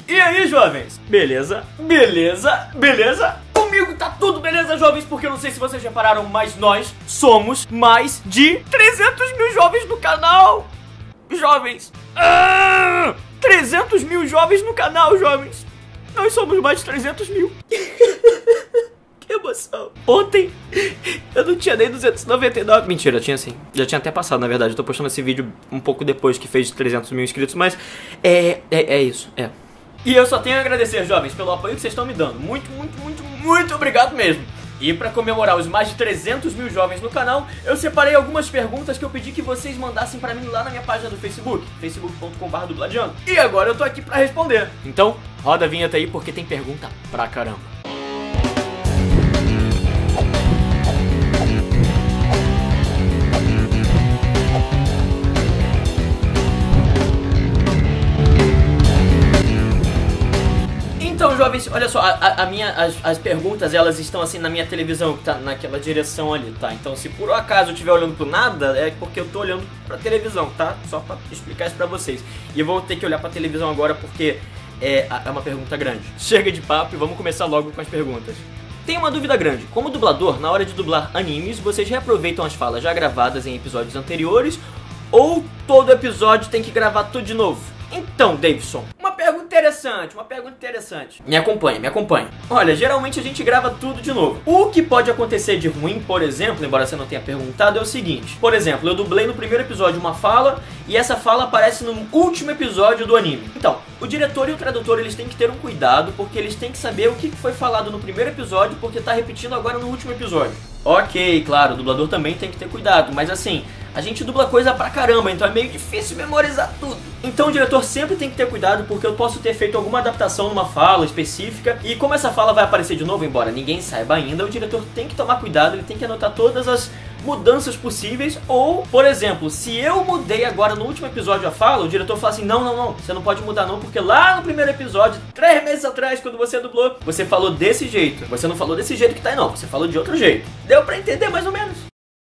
E aí, jovens? Beleza? Beleza? Beleza? Comigo tá tudo beleza, jovens, porque eu não sei se vocês repararam, mas nós somos mais de 300 mil jovens no canal. Jovens. 300 mil jovens no canal, jovens. Nós somos mais de 300 mil. Que emoção. Ontem eu não tinha nem 299. Mentira, eu tinha sim. Já tinha até passado, na verdade. Eu tô postando esse vídeo um pouco depois que fez 300 mil inscritos. Mas é isso, é. E eu só tenho a agradecer, jovens, pelo apoio que vocês estão me dando. Muito obrigado mesmo. E pra comemorar os mais de 300 mil jovens no canal, eu separei algumas perguntas que eu pedi que vocês mandassem pra mim lá na minha página do Facebook, facebook.com/dubladiano. E agora eu tô aqui pra responder. Então, roda a vinheta aí porque tem pergunta pra caramba. Então, jovens, olha só, as perguntas, elas estão assim na minha televisão, que tá naquela direção ali, tá? Então, se por acaso eu estiver olhando pro nada, é porque eu tô olhando pra televisão, tá? Só pra explicar isso pra vocês. E eu vou ter que olhar pra televisão agora porque é uma pergunta grande. Chega de papo e vamos começar logo com as perguntas. Tem uma dúvida grande. Como dublador, na hora de dublar animes, vocês reaproveitam as falas já gravadas em episódios anteriores ou todo episódio tem que gravar tudo de novo? Então, Davidson, uma pergunta interessante. Me acompanha. Olha, geralmente a gente grava tudo de novo. O que pode acontecer de ruim, por exemplo, embora você não tenha perguntado, é o seguinte. Por exemplo, eu dublei no primeiro episódio uma fala e essa fala aparece no último episódio do anime. Então, o diretor e o tradutor, eles têm que ter um cuidado, porque eles têm que saber o que foi falado no primeiro episódio, porque tá repetindo agora no último episódio. Ok, claro, o dublador também tem que ter cuidado, mas assim, a gente dubla coisa pra caramba, então é meio difícil memorizar tudo. Então o diretor sempre tem que ter cuidado, porque eu posso ter feito alguma adaptação numa fala específica, e como essa fala vai aparecer de novo, embora ninguém saiba ainda, o diretor tem que tomar cuidado, ele tem que anotar todas as mudanças possíveis. Ou, por exemplo, se eu mudei agora no último episódio a fala, o diretor fala assim, não, você não pode mudar não, porque lá no primeiro episódio, 3 meses atrás, quando você dublou, você falou desse jeito. Você não falou desse jeito que tá aí não, você falou de outro jeito. Deu pra entender mais ou menos?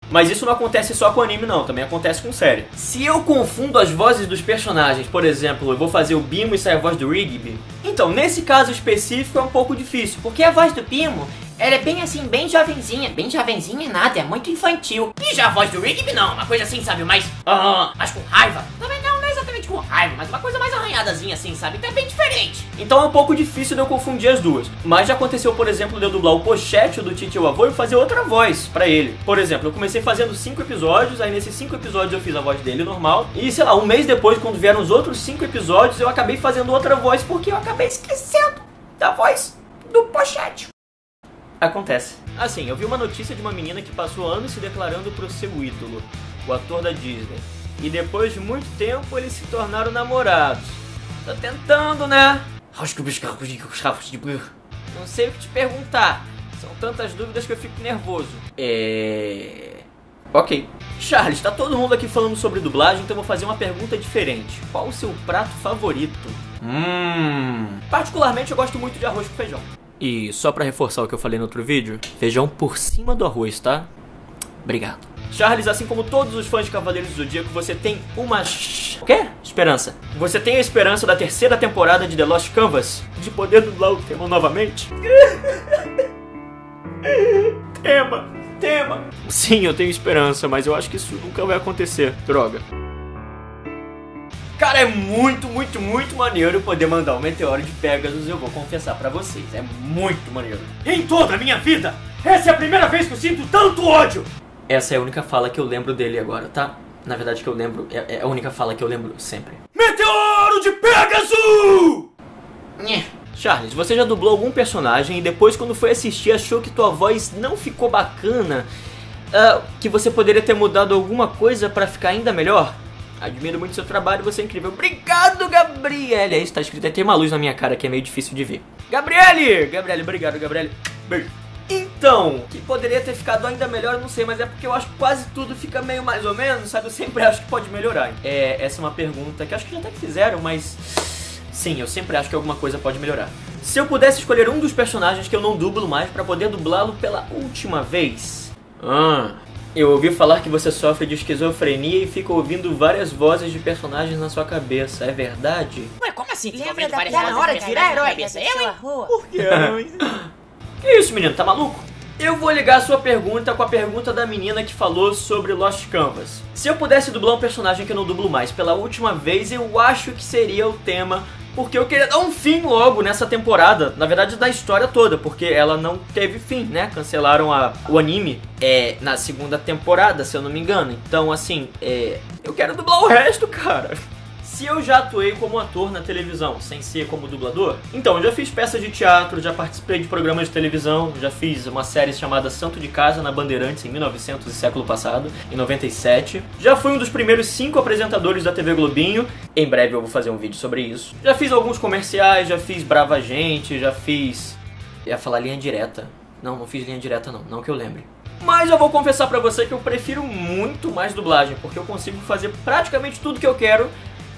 Mas isso não acontece só com anime não, também acontece com série. Se eu confundo as vozes dos personagens, por exemplo, eu vou fazer o Bimo e sai a voz do Rigby, então nesse caso específico é um pouco difícil, porque a voz do Bimo, ela é bem assim, bem jovenzinha nada, é muito infantil. E já a voz do Rigby não, uma coisa assim, sabe, mais com raiva. Também não é exatamente com raiva, mas uma coisa mais arranhadazinha assim, sabe, então é bem diferente. Então é um pouco difícil de eu confundir as duas. Mas já aconteceu, por exemplo, de eu dublar o Pochette do Titio Avô e fazer outra voz pra ele. Por exemplo, eu comecei fazendo 5 episódios, aí nesses 5 episódios eu fiz a voz dele normal. E sei lá, um mês depois, quando vieram os outros 5 episódios, eu acabei fazendo outra voz porque eu acabei esquecendo da voz do Pochette. Acontece. Assim, eu vi uma notícia de uma menina que passou anos se declarando pro seu ídolo, o ator da Disney. E depois de muito tempo eles se tornaram namorados. Tô tentando, né? Não sei o que te perguntar. São tantas dúvidas que eu fico nervoso. Ok. Charles, tá todo mundo aqui falando sobre dublagem, então eu vou fazer uma pergunta diferente. Qual o seu prato favorito? Particularmente eu gosto muito de arroz com feijão. E só pra reforçar o que eu falei no outro vídeo, feijão por cima do arroz, tá? Obrigado. Charles, assim como todos os fãs de Cavaleiros do Zodíaco, você tem uma... O quê? Esperança. Você tem a esperança da terceira temporada de The Lost Canvas de poder dublar o tema novamente? Tema. Sim, eu tenho esperança, mas eu acho que isso nunca vai acontecer. Droga. Cara, é muito maneiro poder mandar um meteoro de Pegasus, eu vou confessar pra vocês. É muito maneiro. Em toda a minha vida, essa é a primeira vez que eu sinto tanto ódio! Essa é a única fala que eu lembro dele agora, tá? Na verdade que eu lembro, é a única fala que eu lembro sempre. Meteoro de Pegasus! Charles, você já dublou algum personagem e depois quando foi assistir achou que tua voz não ficou bacana? Que você poderia ter mudado alguma coisa pra ficar ainda melhor? Admiro muito seu trabalho, você é incrível. Obrigado, Gabriele. É isso, tá escrito. Tem uma luz na minha cara que é meio difícil de ver. Gabriele, obrigado, Gabriele. Beijo. Então, que poderia ter ficado ainda melhor, eu não sei, mas é porque eu acho que quase tudo fica meio mais ou menos, sabe? Eu sempre acho que pode melhorar. Essa é uma pergunta que acho que já até que fizeram, mas... Sim, eu sempre acho que alguma coisa pode melhorar. Se eu pudesse escolher um dos personagens que eu não dublo mais pra poder dublá-lo pela última vez... Eu ouvi falar que você sofre de esquizofrenia e fica ouvindo várias vozes de personagens na sua cabeça. É verdade? Ué, como assim? Fica Lembra ouvindo da várias piada vozes na hora de virar herói, da pensa pessoa eu, hein? rua? Por que não, hein? Que isso, menino? Tá maluco? Eu vou ligar a sua pergunta com a pergunta da menina que falou sobre Lost Canvas. Se eu pudesse dublar um personagem que eu não dublo mais pela última vez, eu acho que seria o tema, porque eu queria dar um fim logo nessa temporada, na verdade da história toda, porque ela não teve fim, né? Cancelaram o anime na segunda temporada, se eu não me engano. Então, assim, eu quero dublar o resto, cara. Se eu já atuei como ator na televisão, sem ser como dublador, então eu já fiz peças de teatro, já participei de programas de televisão, já fiz uma série chamada Santo de Casa na Bandeirantes em 1900 e século passado, em 97. Já fui um dos primeiros 5 apresentadores da TV Globinho, em breve eu vou fazer um vídeo sobre isso. Já fiz alguns comerciais, já fiz Brava Gente, já fiz... ia falar linha direta. Não fiz linha direta não que eu lembre. Mas eu vou confessar pra você que eu prefiro muito mais dublagem, porque eu consigo fazer praticamente tudo que eu quero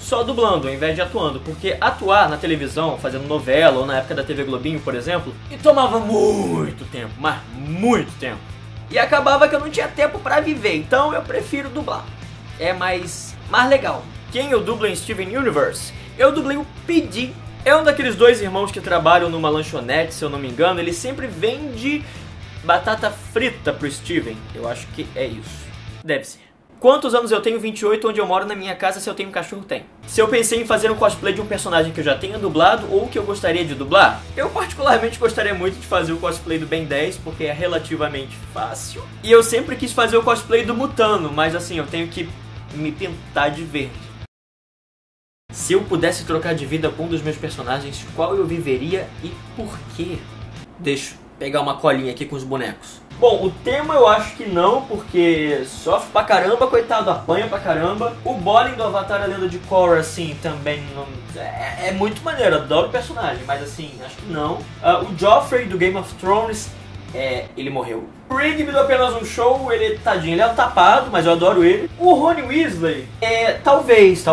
só dublando, ao invés de atuando, porque atuar na televisão, fazendo novela, ou na época da TV Globinho, por exemplo, me tomava muito tempo, mas muito tempo. E acabava que eu não tinha tempo pra viver, então eu prefiro dublar. É mais legal. Quem eu dublo em Steven Universe? Eu dublei o PD. É um daqueles 2 irmãos que trabalham numa lanchonete, se eu não me engano, ele sempre vende batata frita pro Steven. Eu acho que é isso. Deve ser. Quantos anos eu tenho? 28, onde eu moro na minha casa, se eu tenho um cachorro, tem. Se eu pensei em fazer um cosplay de um personagem que eu já tenha dublado ou que eu gostaria de dublar, eu particularmente gostaria muito de fazer o cosplay do Ben 10, porque é relativamente fácil. E eu sempre quis fazer o cosplay do Mutano, mas assim, eu tenho que me pintar de verde. Se eu pudesse trocar de vida com um dos meus personagens, qual eu viveria e por quê? Deixa eu pegar uma colinha aqui com os bonecos. Bom, o tema eu acho que não, porque sofre pra caramba, coitado, apanha pra caramba. O Bolin do Avatar, a Lenda de Korra, assim, também não... é muito maneiro, adoro o personagem, mas assim, acho que não. O Joffrey do Game of Thrones, ele morreu. O Rig me deu apenas um show, ele, tadinho, ele é um tapado, mas eu adoro ele. O Rony Weasley, talvez.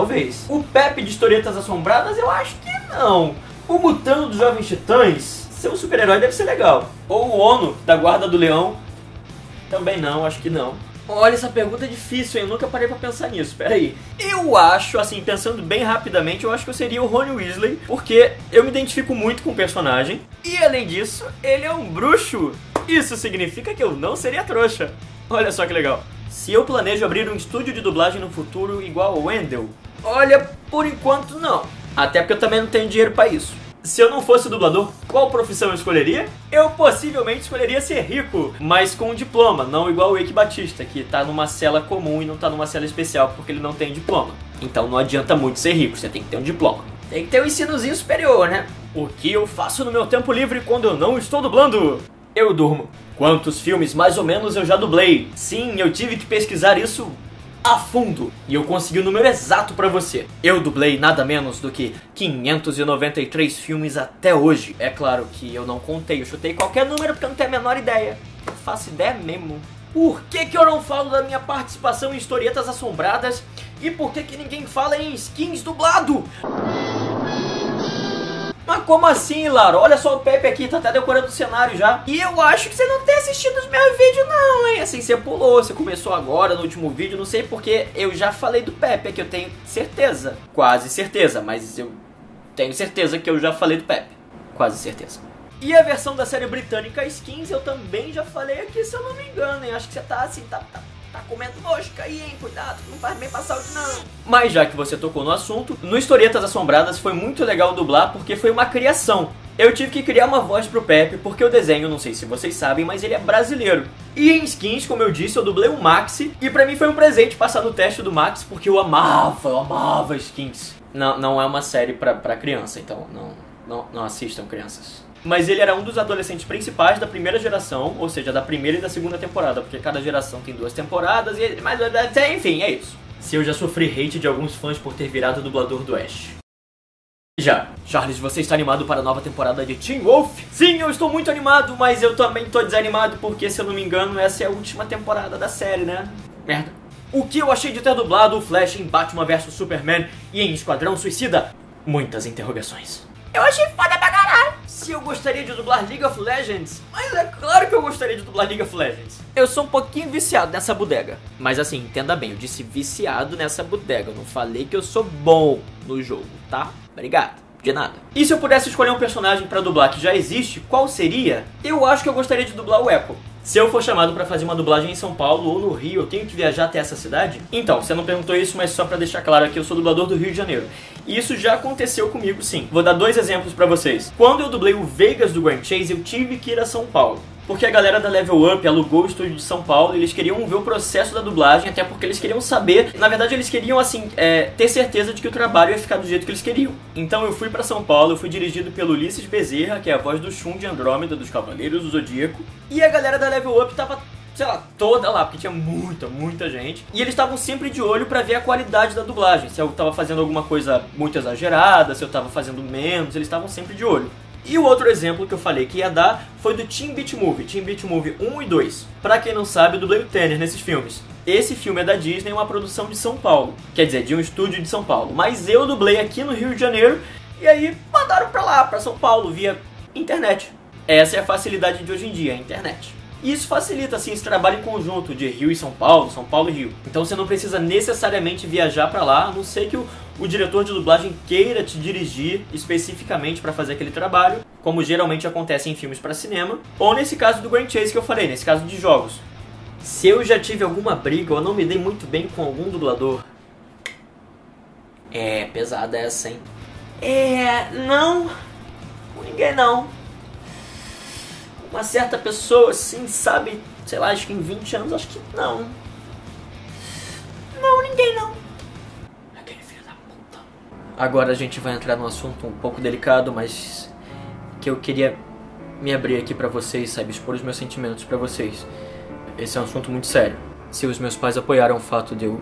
O Pepe de Historietas Assombradas, eu acho que não. O Mutano dos Jovens Titãs... ser um super-herói deve ser legal. Ou o Ono, da Guarda do Leão. Também não, acho que não. Olha, essa pergunta é difícil, hein? Eu nunca parei pra pensar nisso, peraí. Eu acho, assim, pensando bem rapidamente, eu acho que eu seria o Rony Weasley, porque eu me identifico muito com o personagem. E além disso, ele é um bruxo. Isso significa que eu não seria trouxa. Olha só que legal. Se eu planejo abrir um estúdio de dublagem no futuro igual ao Wendell, olha, por enquanto não. Até porque eu também não tenho dinheiro pra isso. Se eu não fosse dublador, qual profissão eu escolheria? Eu possivelmente escolheria ser rico, mas com um diploma, não igual o Eike Batista, que tá numa cela comum e não tá numa cela especial porque ele não tem diploma. Então não adianta muito ser rico, você tem que ter um diploma. Tem que ter um ensinozinho superior, né? O que eu faço no meu tempo livre quando eu não estou dublando? Eu durmo. Quantos filmes mais ou menos eu já dublei? Sim, eu tive que pesquisar isso a fundo, e eu consegui o número exato pra você. Eu dublei nada menos do que 593 filmes até hoje. É claro que eu não contei, eu chutei qualquer número porque eu não tenho a menor ideia. Eu faço ideia mesmo. Por que eu não falo da minha participação em Historietas Assombradas? E por que ninguém fala em skins dublado? Mas como assim, Laro? Olha só o Pepe aqui, tá até decorando o cenário já. E eu acho que você não tem assistido os meus vídeos não, hein? Assim, você pulou, você começou agora no último vídeo, não sei porque eu já falei do Pepe, é que eu tenho certeza. Quase certeza, mas eu tenho certeza que eu já falei do Pepe. Quase certeza. E a versão da série britânica Skins eu também já falei aqui, se eu não me engano, hein? Acho que você tá assim, tá comendo mosca aí, hein? Cuidado, não faz bem pra saúde, não. Mas já que você tocou no assunto, no Historietas Assombradas foi muito legal dublar porque foi uma criação. Eu tive que criar uma voz pro Pepe porque o desenho, não sei se vocês sabem, mas ele é brasileiro. E em Skins, como eu disse, eu dublei o Maxi e pra mim foi um presente passar no teste do Max porque eu amava Skins. Não é uma série pra criança, então não assistam, crianças. Mas ele era um dos adolescentes principais da primeira geração, ou seja, da primeira e da segunda temporada, porque cada geração tem 2 temporadas, mas enfim, é isso. Se eu já sofri hate de alguns fãs por ter virado dublador do Ash. Já. Charles, você está animado para a nova temporada de Teen Wolf? Sim, eu estou muito animado, mas eu também estou desanimado porque, se eu não me engano, essa é a última temporada da série, né? Merda. O que eu achei de ter dublado o Flash em Batman vs Superman e em Esquadrão Suicida? Muitas interrogações. Eu achei foda pra caralho. Se se eu gostaria de dublar League of Legends, mas é claro que eu gostaria de dublar League of Legends. Eu sou um pouquinho viciado nessa bodega. Mas assim, entenda bem, eu disse viciado nessa bodega, eu não falei que eu sou bom no jogo, tá? Obrigado. De nada. E se eu pudesse escolher um personagem pra dublar que já existe, qual seria? Eu acho que eu gostaria de dublar o Echo. Se eu for chamado pra fazer uma dublagem em São Paulo ou no Rio, eu tenho que viajar até essa cidade? Então, você não perguntou isso, mas só pra deixar claro aqui, eu sou dublador do Rio de Janeiro. E isso já aconteceu comigo, sim. Vou dar 2 exemplos pra vocês. Quando eu dublei o Vegas do Grand Chase, eu tive que ir a São Paulo. Porque a galera da Level Up alugou o estúdio de São Paulo e eles queriam ver o processo da dublagem, até porque eles queriam saber, na verdade eles queriam assim, ter certeza de que o trabalho ia ficar do jeito que eles queriam. Então eu fui pra São Paulo, eu fui dirigido pelo Ulisses Bezerra, que é a voz do Shun de Andrômeda, dos Cavaleiros do Zodíaco. E a galera da Level Up tava, sei lá, toda lá, porque tinha muita gente. E eles estavam sempre de olho pra ver a qualidade da dublagem, se eu tava fazendo alguma coisa muito exagerada, se eu tava fazendo menos, eles estavam sempre de olho. E o outro exemplo que eu falei que ia dar foi do Teen Beat Movie 1 e 2. Pra quem não sabe, eu dublei o Tanner nesses filmes. Esse filme é da Disney, uma produção de São Paulo. Quer dizer, de um estúdio de São Paulo. Mas eu dublei aqui no Rio de Janeiro e aí mandaram pra lá, pra São Paulo, via internet. Essa é a facilidade de hoje em dia, a internet. E isso facilita, assim, esse trabalho em conjunto de Rio e São Paulo e Rio. Então você não precisa necessariamente viajar pra lá, a não ser que o diretor de dublagem queira te dirigir especificamente pra fazer aquele trabalho, como geralmente acontece em filmes pra cinema, ou nesse caso do Grand Chase que eu falei, nesse caso de jogos. Se eu já tive alguma briga ou não me dei muito bem com algum dublador... É, pesada essa, hein? Não, com ninguém não. Uma certa pessoa, assim, sabe, sei lá, acho que em 20 anos, acho que não. Não, ninguém não. Aquele filho da puta. Agora a gente vai entrar num assunto um pouco delicado, mas que eu queria me abrir aqui pra vocês, sabe, expor os meus sentimentos pra vocês. Esse é um assunto muito sério. Se os meus pais apoiaram o fato de eu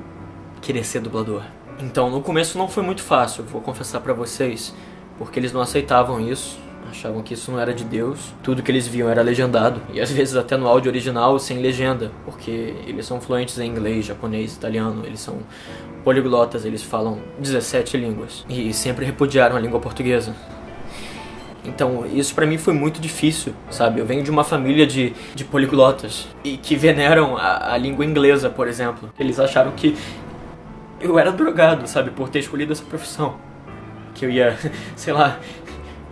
querer ser dublador. Então, no começo não foi muito fácil, vou confessar pra vocês, porque eles não aceitavam isso. Achavam que isso não era de Deus, tudo que eles viam era legendado, e às vezes até no áudio original sem legenda, porque eles são fluentes em inglês, japonês, italiano, eles são poliglotas, eles falam 17 línguas, e sempre repudiaram a língua portuguesa. Então isso pra mim foi muito difícil, sabe? Eu venho de uma família de poliglotas, e que veneram a língua inglesa, por exemplo. Eles acharam que eu era drogado, sabe? Por ter escolhido essa profissão. Que eu ia, sei lá...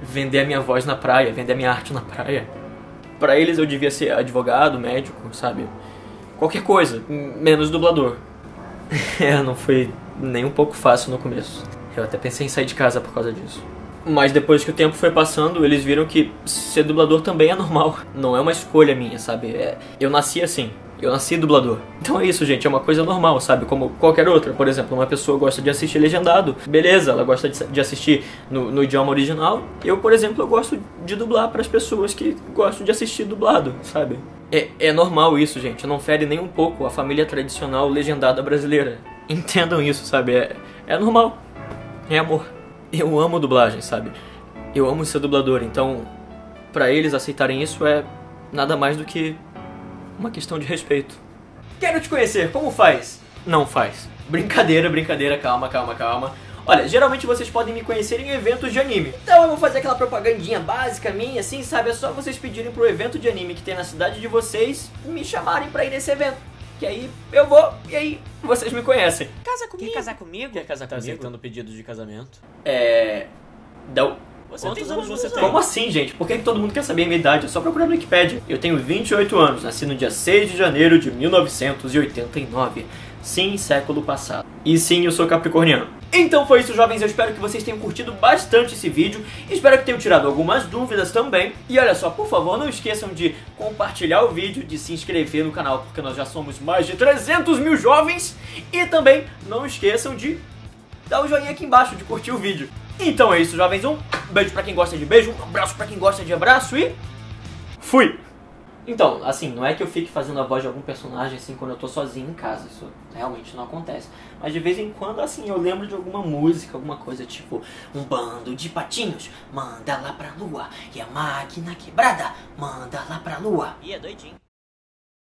vender a minha voz na praia, vender a minha arte na praia. Pra eles eu devia ser advogado, médico, sabe? Qualquer coisa, menos dublador. Não foi nem um pouco fácil no começo. Eu até pensei em sair de casa por causa disso. Mas depois que o tempo foi passando, eles viram que ser dublador também é normal. Não é uma escolha minha, sabe? Eu nasci assim. Eu nasci dublador. Então é isso, gente, é uma coisa normal, sabe? Como qualquer outra. Por exemplo, uma pessoa gosta de assistir legendado. Beleza, ela gosta de assistir no idioma original. Eu, por exemplo, eu gosto de dublar para as pessoas que gostam de assistir dublado, sabe? É normal isso, gente. Não fere nem um pouco a família tradicional legendada brasileira. Entendam isso, sabe? É normal. É amor. Eu amo dublagem, sabe? Eu amo ser dublador. Então, pra eles aceitarem isso é nada mais do que... uma questão de respeito. Quero te conhecer, como faz? Não faz. Brincadeira, calma. Olha, geralmente vocês podem me conhecer em eventos de anime. Então eu vou fazer aquela propagandinha básica minha, assim, sabe? É só vocês pedirem pro evento de anime que tem na cidade de vocês me chamarem pra ir nesse evento. Que aí eu vou, e aí vocês me conhecem. Casa comigo. Quer casar comigo? Quer casar Tá comigo? aceitando pedido de casamento? Quantos anos você tem? Como assim, gente? Por que todo mundo quer saber a minha idade? É só procurar no Wikipedia. Eu tenho 28 anos, nasci no dia 6 de janeiro de 1989. Sim, século passado. E sim, eu sou capricorniano. Então foi isso, jovens. Eu espero que vocês tenham curtido bastante esse vídeo. Espero que tenham tirado algumas dúvidas também. E olha só, por favor, não esqueçam de compartilhar o vídeo, de se inscrever no canal, porque nós já somos mais de 300 mil jovens. E também não esqueçam de dar o joinha aqui embaixo, de curtir o vídeo. Então é isso, jovens. Um beijo pra quem gosta de beijo, um abraço pra quem gosta de abraço e... fui! Então, assim, não é que eu fique fazendo a voz de algum personagem assim quando eu tô sozinho em casa. Isso realmente não acontece. Mas de vez em quando, assim, eu lembro de alguma música, alguma coisa tipo... um bando de patinhos manda lá pra lua, e a máquina quebrada manda lá pra lua. Ih, é doidinho.